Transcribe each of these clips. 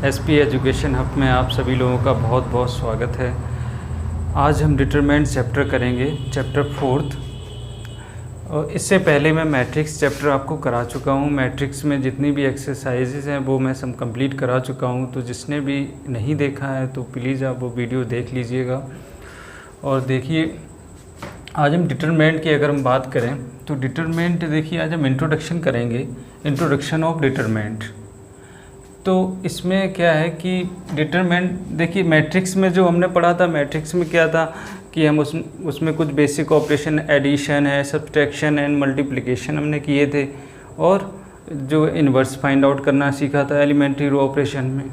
SP education hub में आप सभी लोगों का बहुत बहुत स्वागत है। आज हम डिटरमिनेंट चैप्टर करेंगे, चैप्टर 4th। और इससे पहले मैं मैट्रिक्स चैप्टर आपको करा चुका हूँ। मैट्रिक्स में जितनी भी एक्सरसाइजेज हैं वो मैं सब कंप्लीट करा चुका हूँ। तो जिसने भी नहीं देखा है तो प्लीज़ आप वो वीडियो देख लीजिएगा। और देखिए, आज हम डिटरमिनेंट की अगर हम बात करें तो डिटरमिनेंट, देखिए आज हम इंट्रोडक्शन करेंगे, इंट्रोडक्शन ऑफ डिटरमिनेंट। तो इसमें क्या है कि डिटरमिनेंट, देखिए मैट्रिक्स में जो हमने पढ़ा था, मैट्रिक्स में क्या था कि हम उसमें कुछ बेसिक ऑपरेशन, एडिशन है, सब्सट्रैक्शन एंड मल्टीप्लिकेशन हमने किए थे, और जो इन्वर्स फाइंड आउट करना सीखा था एलिमेंट्री रो ऑपरेशन में।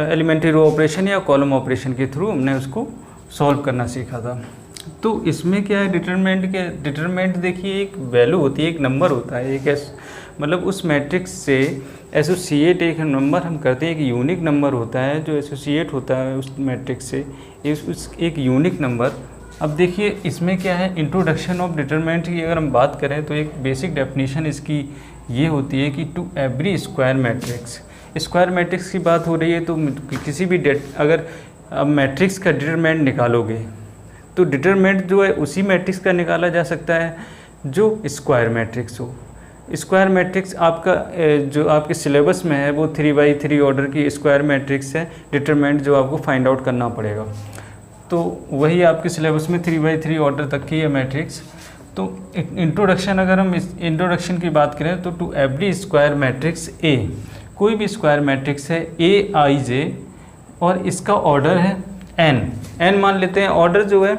एलिमेंट्री रो ऑपरेशन या कॉलम ऑपरेशन के थ्रू हमने उसको सॉल्व करना सीखा था। तो इसमें क्या है डिटरमिनेंट के, डिटरमिनेंट देखिए एक वैल्यू होती है, एक नंबर होता है, एक मतलब उस मैट्रिक्स से एसोसिएट एक नंबर हम करते हैं, एक यूनिक नंबर होता है जो एसोसिएट होता है उस मैट्रिक्स से, उस एक यूनिक नंबर। अब देखिए इसमें क्या है, इंट्रोडक्शन ऑफ डिटरमिनेंट की अगर हम बात करें तो एक बेसिक डेफिनेशन इसकी ये होती है कि to every square matrix, square matrix की बात हो रही है तो किसी भी अगर अब मैट्रिक्स का डिटरमिनेंट निकालोगे तो डिटरमिनेंट जो है उसी मैट्रिक्स का निकाला जा सकता है जो स्क्वायर मैट्रिक्स हो। स्क्वायर मैट्रिक्स आपका जो आपके सिलेबस में है वो 3x3 ऑर्डर की स्क्वायर मैट्रिक्स है, डिटरमिनेंट जो आपको फाइंड आउट करना पड़ेगा। तो वही आपके सिलेबस में 3x3 ऑर्डर तक की है मैट्रिक्स। तो इंट्रोडक्शन, अगर हम इस इंट्रोडक्शन की बात करें तो to every square matrix A, कोई भी स्क्वायर मैट्रिक्स है Aij और इसका ऑर्डर है n मान लेते हैं। ऑर्डर जो है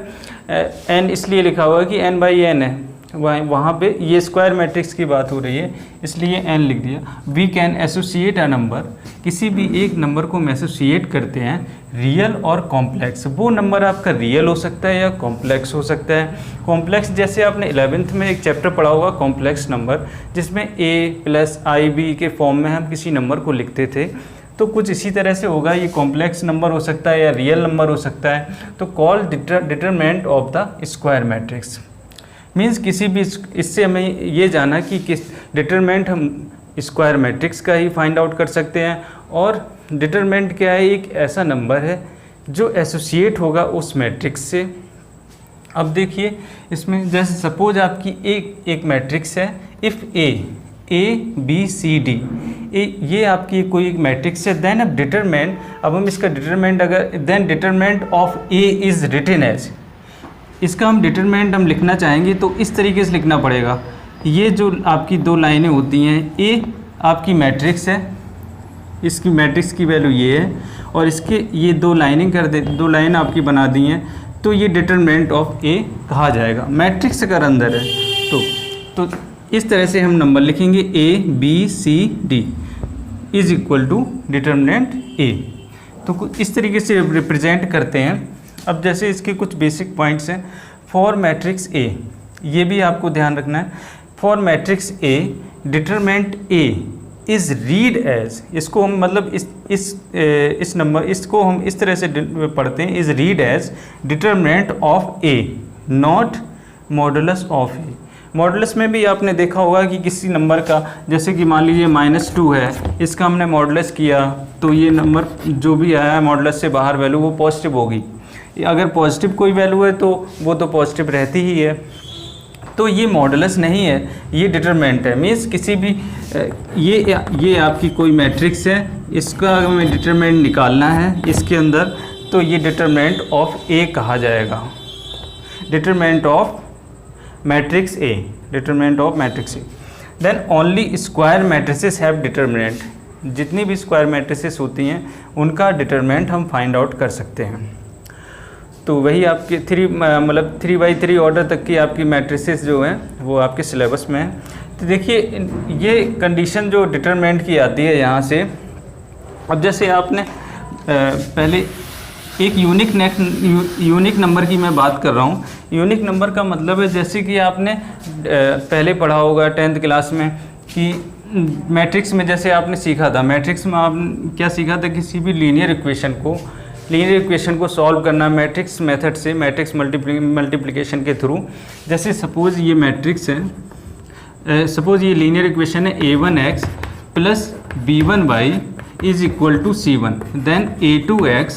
n इसलिए लिखा हुआ है कि n/n है, वहाँ पे ये स्क्वायर मैट्रिक्स की बात हो रही है इसलिए n लिख दिया। We can associate a number, किसी भी एक नंबर को हम एसोसिएट करते हैं रियल और कॉम्प्लेक्स। वो नंबर आपका रियल हो सकता है या कॉम्प्लेक्स हो सकता है। कॉम्प्लेक्स जैसे आपने 11th में एक चैप्टर पढ़ा होगा कॉम्प्लेक्स नंबर, जिसमें a + ib के फॉर्म में हम किसी नंबर को लिखते थे। तो कुछ इसी तरह से होगा, ये कॉम्प्लेक्स नंबर हो सकता है या रियल नंबर हो सकता है। तो call determinant of the square matrix means किसी भी, इससे हमें ये जाना कि किस डिटरमिनेंट हम स्क्वायर मैट्रिक्स का ही फाइंड आउट कर सकते हैं। और डिटरमिनेंट क्या है, एक ऐसा नंबर है जो एसोसिएट होगा उस मैट्रिक्स से। अब देखिए इसमें जैसे सपोज आपकी एक मैट्रिक्स है, if A, B, C, D, ये आपकी कोई एक मैट्रिक्स है। देन अब डिटरमिनेंट, अब हम इसका डिटरमिनेंट अगर, then determinant of A is written as, इसका हम डिटरमिनेंट हम लिखना चाहेंगे तो इस तरीके से लिखना पड़ेगा। ये जो आपकी दो लाइनें होती हैं, A आपकी मैट्रिक्स है, इसकी मैट्रिक्स की वैल्यू ये है, और इसके ये दो लाइनें कर दे, दो लाइन आपकी बना दी हैं, तो ये डिटरमिनेंट ऑफ A कहा जाएगा। मैट्रिक्स अगर अंदर है तो इस तरह से हम नंबर लिखेंगे A, B, C, D is equal to determinant A। तो इस तरीके से रिप्रेजेंट करते हैं। अब जैसे इसके कुछ बेसिक पॉइंट्स हैं। फॉर मैट्रिक्स A, ये भी आपको ध्यान रखना है। For matrix A determinant A is read as, इसको हम मतलब इस नंबर, इसको हम इस तरह से पढ़ते हैं, is read as determinant of A not modulus of A। Modulus में भी आपने देखा होगा कि किसी नंबर का, जैसे कि मान लीजिए -2 है, इसका हमने मॉडुलस किया तो ये नंबर जो भी आया है मॉडुलस से बाहर वैल्यू वो पॉजिटिव होगी। अगर पॉजिटिव कोई वैल्यू है तो वो तो पॉजिटिव रहती ही है। तो ये मॉडुलस नहीं है, ये डिटरमिनेंट है। मीन्स किसी भी ये आपकी कोई मैट्रिक्स है, इसका हमें डिटरमिनेंट निकालना है इसके अंदर, तो ये डिटरमिनेंट ऑफ A कहा जाएगा। Determinant of matrix A, determinant of matrix A। Then only square matrices have determinant, जितनी भी स्क्वायर मैट्रिसेस होती हैं उनका डिटरमिनेंट हम फाइंड आउट कर सकते हैं। तो वही आपके 3x3 ऑर्डर तक की आपकी मैट्रिसेस जो हैं वो आपके सिलेबस में है। तो देखिए ये कंडीशन जो डिटरमिनेंट की आती है यहाँ से। अब जैसे आपने पहले एक यूनिक नंबर की मैं बात कर रहा हूँ। यूनिक नंबर का मतलब है, जैसे कि आपने पहले पढ़ा होगा 10th क्लास में कि मैट्रिक्स में जैसे आपने सीखा था, मैट्रिक्स में आपने क्या सीखा था, किसी भी लीनियर इक्वेशन को सॉल्व करना मैट्रिक्स मेथड से, मैट्रिक्स मल्टीप्लिकेशन के थ्रू। जैसे सपोज़ ये मैट्रिक्स है, सपोज़ ये लीनियर इक्वेशन है a1x + b1y is equal to C1, then A2x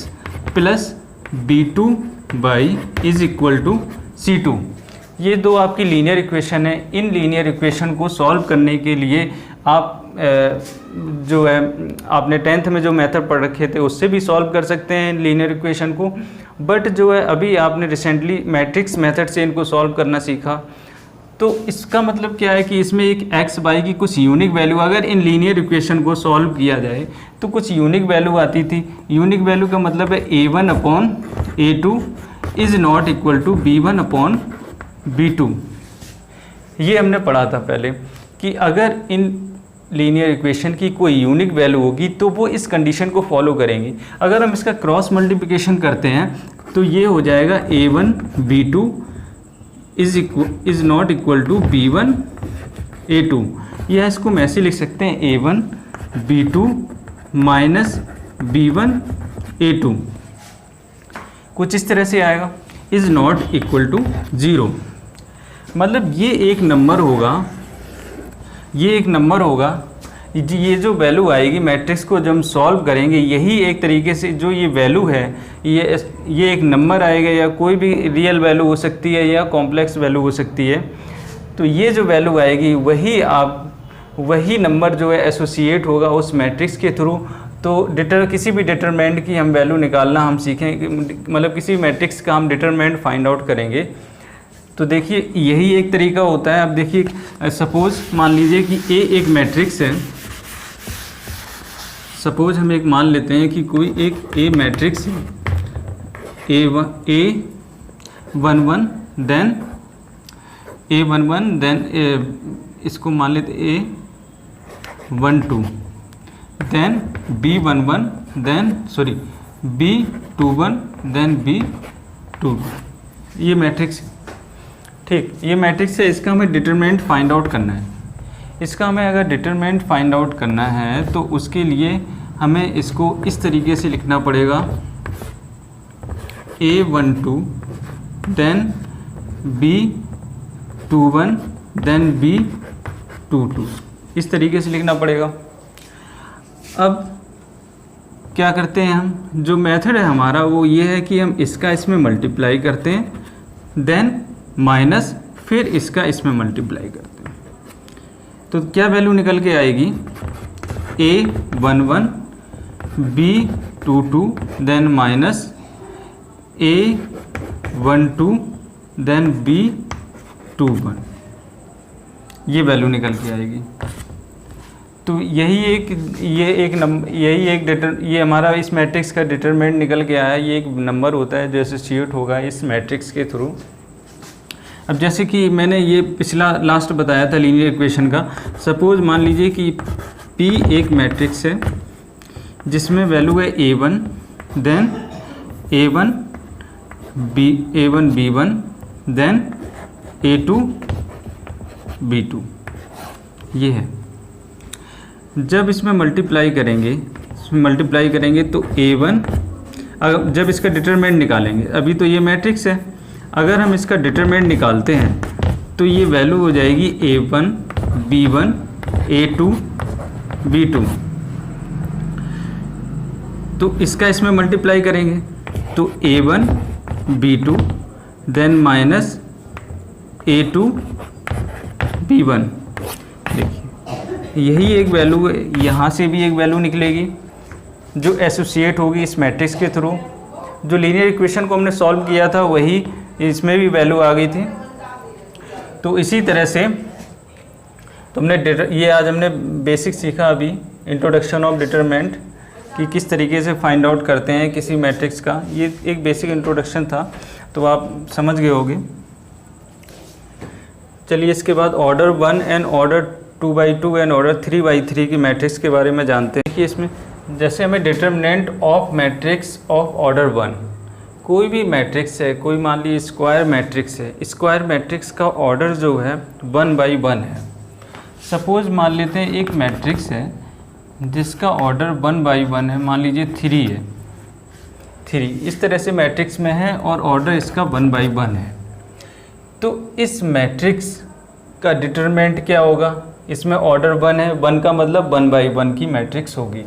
plus B2 by is equal to C2। ये दो आपकी लीनियर इक्वेशन है। इन लीनियर इक्वेशन को सॉल्व करने के लिए आप जो है आपने 10th में जो मेथड पढ़ रखे थे उससे भी सॉल्व कर सकते हैं लीनियर इक्वेशन को, बट जो है अभी आपने रिसेंटली मैट्रिक्स मेथड से इनको सॉल्व करना सीखा। तो इसका मतलब क्या है कि इसमें एक एक्स वाई की कुछ यूनिक वैल्यू, अगर इन लीनियर इक्वेशन को सॉल्व किया जाए तो कुछ यूनिक वैल्यू आती थी। यूनिक वैल्यू का मतलब है A1 upon A2 is not equal to B1 upon B2। ये हमने पढ़ा था पहले कि अगर इन लीनियर इक्वेशन की कोई यूनिक वैल्यू होगी तो वो इस कंडीशन को फॉलो करेंगी। अगर हम इसका क्रॉस मल्टीप्लिकेशन करते हैं तो ये हो जाएगा A1 B2 is not equal to B1 A2, या इसको हम ऐसे लिख सकते हैं A1 B2 minus B1 A2, कुछ इस तरह से आएगा, इज़ नॉट इक्वल टू 0। मतलब ये एक नंबर होगा, ये एक नंबर होगा, ये जो वैल्यू आएगी मैट्रिक्स को जब हम सॉल्व करेंगे, यही एक तरीके से जो ये वैल्यू है ये एक नंबर आएगा, या कोई भी रियल वैल्यू हो सकती है या कॉम्प्लेक्स वैल्यू हो सकती है। तो ये जो वैल्यू आएगी वही नंबर जो है एसोसिएट होगा उस मैट्रिक्स के थ्रू। तो किसी भी डिटरमिनेंट की हम वैल्यू निकालना हम सीखेंगे, मतलब किसी मैट्रिक्स का हम डिटरमिनेंट फाइंड आउट करेंगे। तो देखिए यही एक तरीका होता है। अब देखिए सपोज़ मान लीजिए कि A एक मैट्रिक्स है। सपोज़ हम एक मान लेते हैं कि कोई एक A मैट्रिक्स है, A11 देन A11 देन इसको मान लेते A12 then B11 then B21 then B22। ये मैट्रिक्स, ठीक, ये मैट्रिक्स है। इसका हमें डिटरमिनेंट फाइंड आउट करना है। इसका हमें अगर डिटरमिनेंट फाइंड आउट करना है तो उसके लिए हमें इसको इस तरीके से लिखना पड़ेगा A12 then B21 then B22, इस तरीके से लिखना पड़ेगा। अब क्या करते हैं हम, जो मेथड है हमारा वो ये है कि हम इसका इसमें मल्टीप्लाई करते हैं, देन माइनस फिर इसका इसमें मल्टीप्लाई करते हैं। तो क्या वैल्यू निकल के आएगी, A11 B22 then minus A12 then B21, ये वैल्यू निकल के आएगी। तो ये हमारा इस मैट्रिक्स का डिटरमिनेंट निकल के आया। ये एक नंबर होता है जो एसोसिएट होगा इस मैट्रिक्स के थ्रू। अब जैसे कि मैंने ये पिछला लास्ट बताया था लीनियर इक्वेशन का। सपोज़ मान लीजिए कि P एक मैट्रिक्स है जिसमें वैल्यू है A1 then A1 B1 then A2 B2, ये है। जब इसमें मल्टीप्लाई करेंगे तो A1, अगर जब इसका डिटरमिनेंट निकालेंगे, अभी तो ये मैट्रिक्स है, अगर हम इसका डिटरमिनेंट निकालते हैं तो ये वैल्यू हो जाएगी A1 B1 A2 B2। तो इसका इसमें मल्टीप्लाई करेंगे तो A1 B2 then minus A2 B1। देखिए यही एक वैल्यू, यहाँ से भी एक वैल्यू निकलेगी जो एसोसिएट होगी इस मैट्रिक्स के थ्रू। जो लीनियर इक्वेशन को हमने सॉल्व किया था वही इसमें भी वैल्यू आ गई थी। तो इसी तरह से ये आज हमने बेसिक सीखा अभी, इंट्रोडक्शन ऑफ डिटरमिनेंट, कि किस तरीके से फाइंड आउट करते हैं किसी मैट्रिक्स का। ये एक बेसिक इंट्रोडक्शन था, तो आप समझ गए होंगे। चलिए इसके बाद order 1 and order 2/2 and order 3/3 की मैट्रिक्स के बारे में जानते हैं। कि इसमें जैसे हमें determinant of matrix of order 1, कोई भी मैट्रिक्स है, कोई मान लीजिए स्क्वायर मैट्रिक्स है, स्क्वायर मैट्रिक्स का ऑर्डर जो है 1/1 है। सपोज़ मान लेते हैं एक मैट्रिक्स है जिसका ऑर्डर 1/1 है, मान लीजिए 3 है, 3 इस तरह से मैट्रिक्स में है और ऑर्डर इसका 1/1 है। तो इस मैट्रिक्स का डिटरमिनेंट क्या होगा, इसमें ऑर्डर 1 है, 1 का मतलब 1/1 की मैट्रिक्स होगी।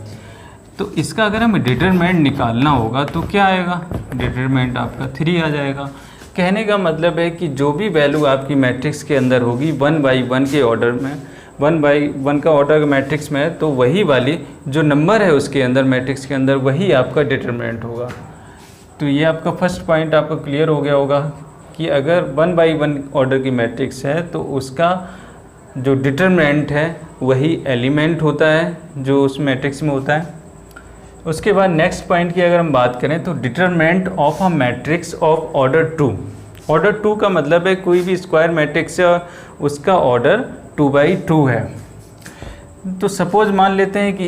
तो इसका अगर हमें डिटरमिनेंट निकालना होगा तो क्या आएगा, डिटरमिनेंट आपका 3 आ जाएगा। कहने का मतलब है कि जो भी वैल्यू आपकी मैट्रिक्स के अंदर होगी 1 बाई 1 के ऑर्डर में, 1 बाई 1 का ऑर्डर मैट्रिक्स में है, तो वही वाली जो नंबर है उसके अंदर मैट्रिक्स के अंदर वही आपका डिटरमिनेंट होगा। तो ये आपका फर्स्ट पॉइंट आपको क्लियर हो गया होगा कि अगर 1 बाई 1 ऑर्डर की मैट्रिक्स है तो उसका जो डिटरमिनेंट है वही एलिमेंट होता है जो उस मैट्रिक्स में होता है। उसके बाद नेक्स्ट पॉइंट की अगर हम बात करें तो determinant of a matrix of order 2। Order 2 का मतलब है कोई भी स्क्वायर मैट्रिक्स है उसका ऑर्डर 2 बाई 2 है। तो सपोज मान लेते हैं कि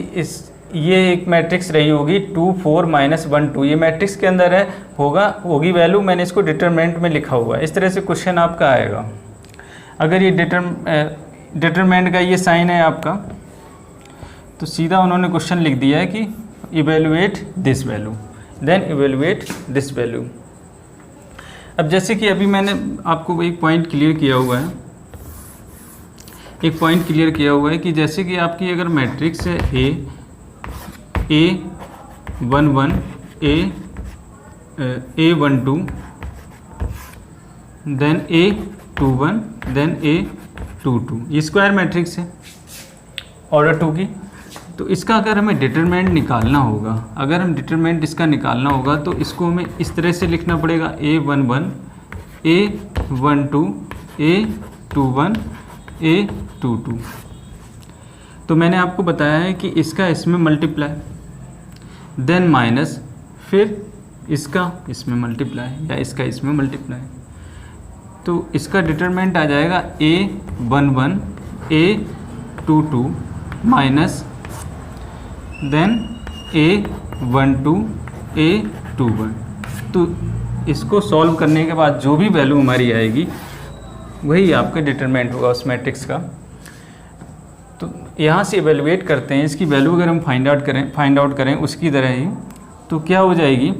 ये एक मैट्रिक्स रही होगी 2 4 -1 2, ये मैट्रिक्स के अंदर है होगी वैल्यू, मैंने इसको डिटरमिनेंट में लिखा हुआ है। इस तरह से क्वेश्चन आपका आएगा। अगर ये डिटरमिनेंट का ये साइन है आपका, तो सीधा उन्होंने क्वेश्चन लिख दिया है कि evaluate this value, then evaluate this value. अब जैसे कि अभी मैंने आपको एक पॉइंट क्लियर किया हुआ है, कि जैसे कि आपकी अगर मैट्रिक्स है A11 A12 then A21 then A22, ये स्क्वायर मैट्रिक्स है ऑर्डर 2 की। तो इसका अगर हमें डिटरमिनेंट निकालना होगा, अगर हम डिटरमिनेंट इसका निकालना होगा तो इसको हमें इस तरह से लिखना पड़ेगा A11 A12 A21 A22। तो मैंने आपको बताया है कि इसका इसमें मल्टीप्लाई, देन माइनस, फिर इसका इसमें मल्टीप्लाई या इसका इसमें मल्टीप्लाई। तो इसका डिटरमिनेंट आ जाएगा A11 A22 minus then A12 A21। तो इसको सॉल्व करने के बाद जो भी वैल्यू हमारी आएगी वही आपका डिटरमिनेंट होगा उस मैट्रिक्स का। तो यहाँ से इवेलुएट करते हैं, इसकी वैल्यू अगर हम फाइंड आउट करें उसकी तरह ही, तो क्या हो जाएगी,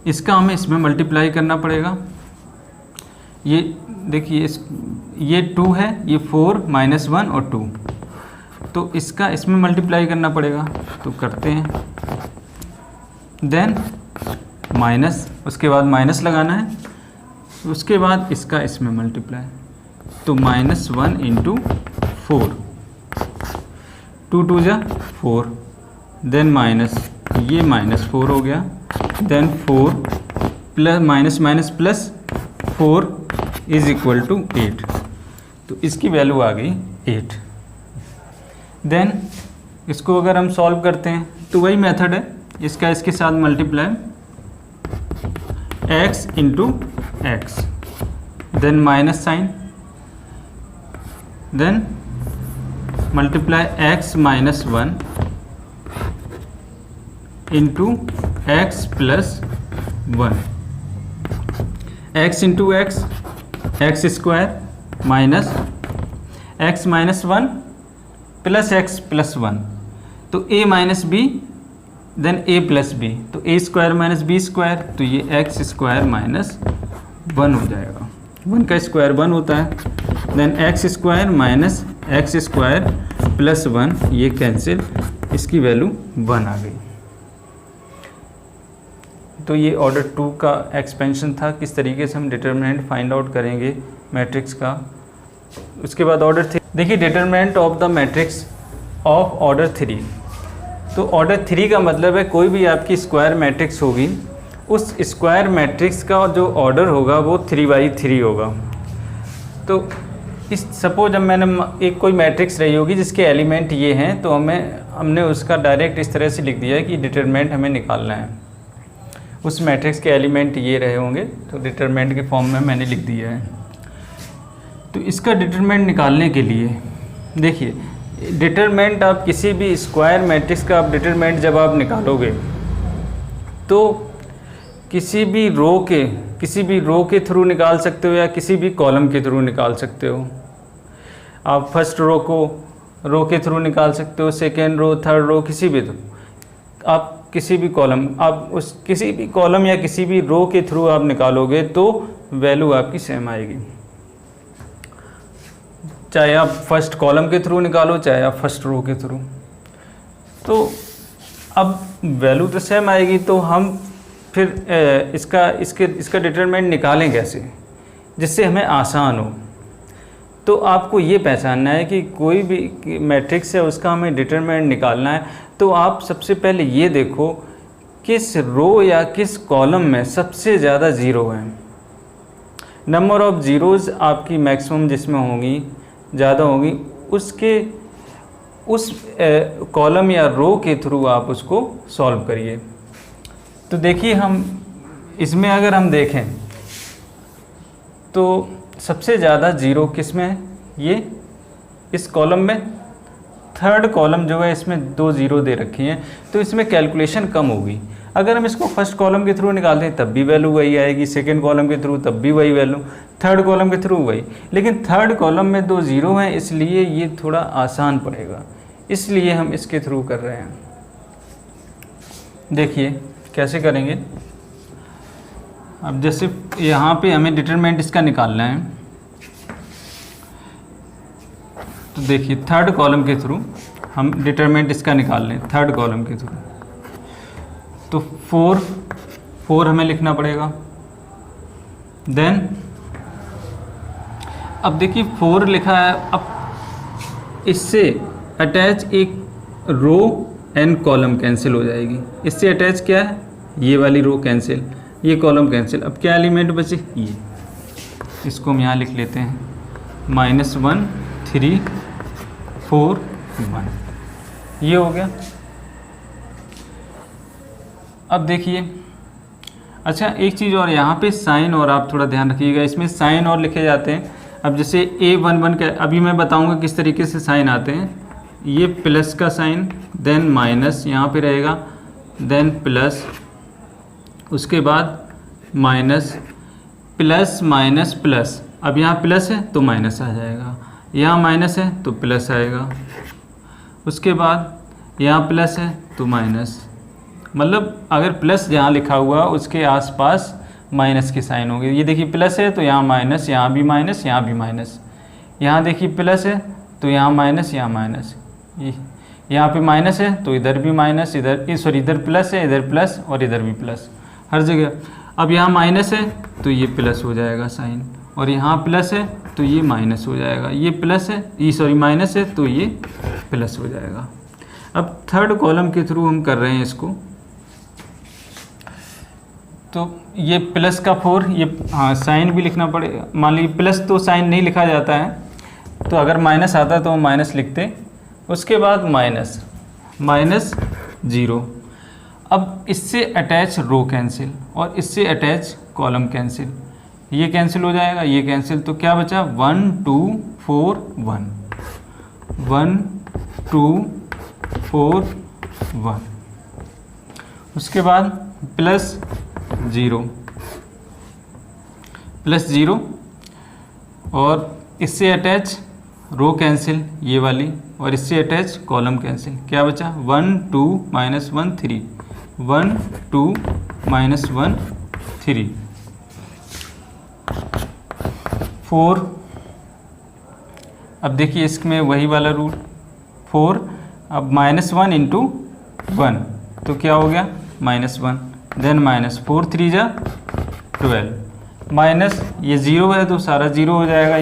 इसका हमें इसमें मल्टीप्लाई करना पड़ेगा। ये देखिए ये 2 है, ये 4 -1 और 2, तो इसका इसमें मल्टीप्लाई करना पड़ेगा। तो करते हैं, देन माइनस, उसके बाद माइनस लगाना है, उसके बाद इसका इसमें मल्टीप्लाई, तो -1 × 4, 2 2 जा 4, देन माइनस, ये -4 हो गया, देन 4 प्लस माइनस प्लस 4 = 8। तो इसकी वैल्यू आ गई 8। देन इसको अगर हम सॉल्व करते हैं तो वही मेथड है, इसका इसके साथ multiply, x × x, then minus sign, then multiply x - 1 × x + 1, x × x x² minus x - 1 plus x + 1, तो a - b then a + b, तो a² - b², तो ये x² - 1 हो जाएगा। 1 का स्क्वायर 1 होता है, देन x² - x² + 1, ये कैंसिल, इसकी वैल्यू 1 आ गई। तो ये ऑर्डर 2 का एक्सपेंशन था, किस तरीके से हम डिटरमिनेंट फाइंड आउट करेंगे मैट्रिक्स का। उसके बाद ऑर्डर 3 देखिए, determinant of the matrix of order 3। तो ऑर्डर 3 का मतलब है कोई भी आपकी स्क्वायर मैट्रिक्स होगी, उस स्क्वायर मैट्रिक्स का जो ऑर्डर होगा वो 3/3 होगा। तो इस सपोज अब मैंने एक कोई मैट्रिक्स रही होगी जिसके एलिमेंट ये हैं, तो हमने उसका डायरेक्ट इस तरह से लिख दिया है कि डिटरमिनेंट हमें निकालना है, उस मैट्रिक्स के एलिमेंट ये रहे होंगे, तो डिटरमिनेंट के फॉर्म में मैंने लिख दिया है। तो इसका डिटरमिनेंट निकालने के लिए देखिए, डिटरमिनेंट आप किसी भी स्क्वायर मैट्रिक्स का आप डिटरमिनेंट जब आप निकालोगे तो किसी भी रो के थ्रू निकाल सकते हो या किसी भी कॉलम के थ्रू निकाल सकते हो। आप फर्स्ट रो के थ्रू निकाल सकते हो, सेकेंड रो, थर्ड रो, किसी भी थ्रू, आप किसी भी कॉलम, आप उस किसी भी कॉलम या किसी भी रो के थ्रू आप निकालोगे तो वैल्यू आपकी सेम आएगी, चाहे आप फर्स्ट कॉलम के थ्रू निकालो चाहे आप फर्स्ट रो के थ्रू। तो अब वैल्यू तो सेम आएगी, तो हम फिर इसका डिटरमिनेंट निकालें कैसे जिससे हमें आसान हो। तो आपको ये पहचानना है कि कोई भी मैट्रिक्स है उसका हमें डिटरमिनेंट निकालना है। तो आप सबसे पहले ये देखो किस रो या किस कॉलम में सबसे ज़्यादा ज़ीरो है। नंबर ऑफ़ ज़ीरोज़ आपकी मैक्सिमम जिसमें होंगी, ज़्यादा होगी, उस कॉलम या रो के थ्रू आप उसको सॉल्व करिए। तो देखिए हम इसमें अगर हम देखें तो सबसे ज़्यादा ज़ीरो किस में है, ये इस कॉलम में। थर्ड कॉलम जो है इसमें 2 ज़ीरो दे रखी हैं, तो इसमें कैलकुलेशन कम होगी। अगर हम इसको फर्स्ट कॉलम के थ्रू निकालते हैं तब भी वैल्यू वही आएगी, सेकंड कॉलम के थ्रू तब भी वही वैल्यू, थर्ड कॉलम के थ्रू वही। लेकिन थर्ड कॉलम में 2 ज़ीरो हैं इसलिए ये थोड़ा आसान पड़ेगा, इसलिए हम इसके थ्रू कर रहे हैं। देखिए कैसे करेंगे। अब जैसे यहाँ पे हमें डिटरमिनेंट इसका निकालना है, तो देखिए थर्ड कॉलम के थ्रू हम डिटरमिनेंट इसका निकाल लें। थर्ड कॉलम के थ्रू तो 4 हमें लिखना पड़ेगा। देन अब देखिए 4 लिखा है, अब इससे अटैच एक रो एंड कॉलम कैंसिल हो जाएगी। इससे अटैच क्या है, ये वाली रो कैंसिल, ये कॉलम कैंसिल। अब क्या एलिमेंट बचे, ये, इसको हम यहाँ लिख लेते हैं -1 3 4 1, ये हो गया। अब देखिए, अच्छा एक चीज़ और, यहाँ पे साइन और आप थोड़ा ध्यान रखिएगा, इसमें साइन और लिखे जाते हैं। अब जैसे A11 का अभी मैं बताऊंगा किस तरीके से साइन आते हैं। ये प्लस का साइन, देन माइनस यहाँ पे रहेगा, देन प्लस, उसके बाद माइनस, प्लस माइनस प्लस। अब यहाँ प्लस है तो माइनस आ जाएगा, यहाँ माइनस है तो प्लस आएगा, उसके बाद यहाँ प्लस है तो माइनस। मतलब अगर प्लस जहाँ लिखा हुआ उसके आसपास माइनस के साइन होंगे। ये देखिए प्लस है तो यहाँ माइनस, यहाँ भी माइनस, यहाँ भी माइनस। यहाँ देखिए प्लस है तो यहाँ माइनस, यहाँ माइनस। यहाँ पे माइनस है तो इधर भी माइनस, इधर प्लस है, इधर प्लस और इधर भी प्लस, हर जगह। अब यहाँ माइनस है तो ये प्लस हो जाएगा साइन, और यहाँ प्लस है तो ये माइनस हो जाएगा। ये प्लस है, ये माइनस है तो ये प्लस हो जाएगा। अब थर्ड कॉलम के थ्रू हम कर रहे हैं इसको। तो ये प्लस का 4, ये हाँ साइन भी लिखना पड़ेगा। मान लीजिए प्लस तो साइन नहीं लिखा जाता है, तो अगर माइनस आता तो हम माइनस लिखते। उसके बाद माइनस 0। अब इससे अटैच रो कैंसिल और इससे अटैच कॉलम कैंसिल, ये कैंसिल हो जाएगा, ये कैंसिल। तो क्या बचा, 1 2 4 1, 1 2 4 1। उसके बाद प्लस 0 और इससे अटैच रो कैंसिल ये वाली, और इससे अटैच कॉलम कैंसिल। क्या बचा, 1 2 -1 3, 1 2 -1 3 4। अब देखिए इसमें वही वाला रूल 4। अब -1 × 1 तो क्या हो गया, -1, देन -4 3 जा 12, माइनस ये 0 है तो सारा 0 हो जाएगा।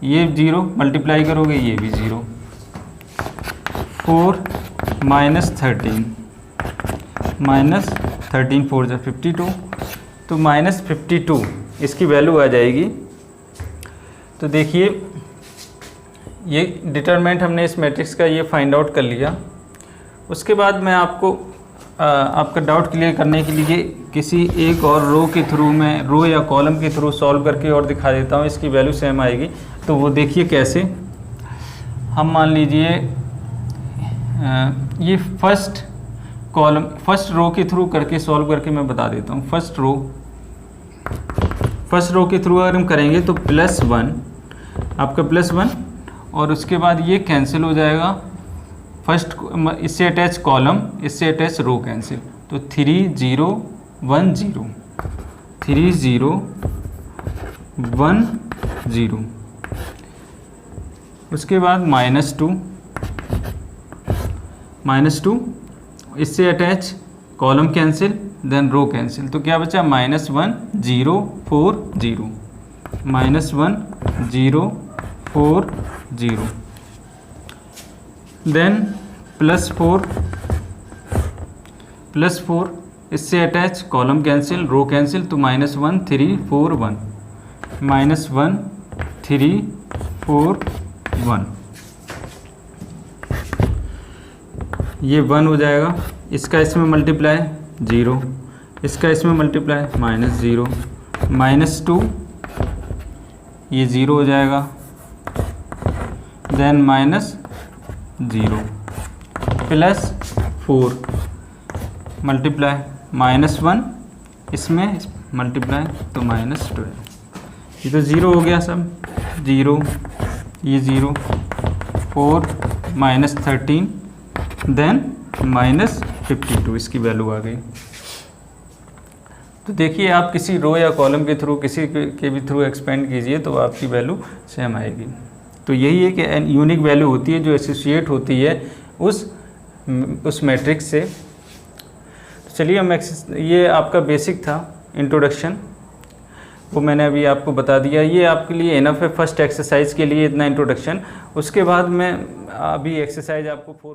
ये 0 मल्टीप्लाई करोगे ये भी 0, 4 -13, -13 4 जा 52, तो -52 इसकी वैल्यू आ जाएगी। तो देखिए ये डिटरमिनेंट हमने इस मैट्रिक्स का ये फाइंड आउट कर लिया। उसके बाद मैं आपको आपका डाउट क्लियर करने के लिए किसी एक और रो के थ्रू में, रो या कॉलम के थ्रू सॉल्व करके और दिखा देता हूँ। इसकी वैल्यू सेम आएगी, तो वो देखिए कैसे। हम मान लीजिए ये फर्स्ट रो के थ्रू करके सॉल्व करके मैं बता देता हूँ। फर्स्ट रो के थ्रू अगर हम करेंगे तो +1 आपका +1, और उसके बाद ये कैंसिल हो जाएगा। फर्स्ट इससे अटैच कॉलम, इससे अटैच रो कैंसिल, तो 3 0 1 0, 3 0 1 0। उसके बाद -2, -2, इससे अटैच कॉलम कैंसिल, देन रो कैंसिल, तो क्या बचा -1 0 4 0, -1 0 4 0, देन +4 इससे अटैच कॉलम कैंसिल रो कैंसिल, तो -1 3 4 1, -1 3 4 1, ये 1 हो जाएगा। इसका इसमें मल्टीप्लाई 0, इसका इसमें मल्टीप्लाई -0, -2 ये 0 हो जाएगा, देन -0 +4 मल्टीप्लाई -1 इसमें मल्टीप्लाई तो -12, ये तो 0 हो गया सब, 0 ये 0, 4 -13, देन -52 इसकी वैल्यू आ गई। तो देखिए आप किसी रो या कॉलम के थ्रू किसी के भी थ्रू एक्सपेंड कीजिए तो आपकी वैल्यू सेम आएगी। तो यही है कि यूनिक वैल्यू होती है जो एसोसिएट होती है उस मैट्रिक्स से। तो चलिए हम ये आपका बेसिक था इंट्रोडक्शन, वो मैंने अभी आपको बता दिया। ये आपके लिए इनफ है फर्स्ट एक्सरसाइज के लिए, इतना इंट्रोडक्शन। उसके बाद मैं अभी एक्सरसाइज आपको 4